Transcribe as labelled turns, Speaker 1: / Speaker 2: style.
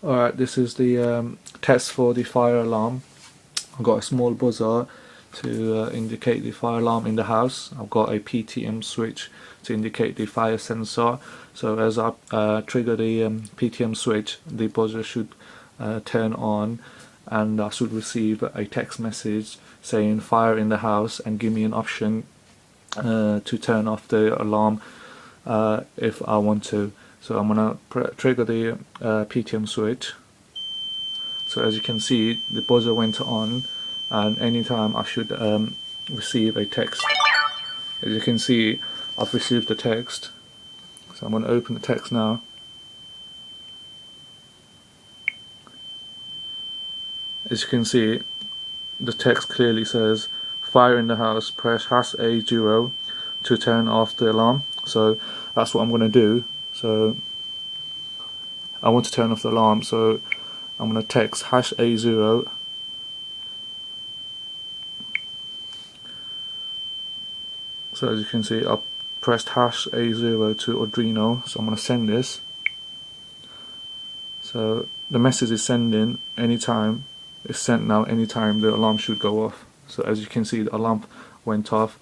Speaker 1: Alright, this is the test for the fire alarm. I've got a small buzzer to indicate the fire alarm in the house. I've got a PTM switch to indicate the fire sensor. So as I trigger the PTM switch, the buzzer should turn on, and I should receive a text message saying fire in the house and give me an option to turn off the alarm if I want to. So I'm gonna trigger the PTM switch. So as you can see, the buzzer went on, and anytime I should receive a text. As you can see, I've received the text. So I'm going to open the text now. As you can see, the text clearly says fire in the house, press #A0 to turn off the alarm. So that's what I'm going to do. So I want to turn off the alarm, so I'm going to text #A0. So as you can see, I've pressed #A0 to Arduino, so I'm going to send this. So the message is sending anytime. It's sent now anytime the alarm should go off. So as you can see, the alarm went off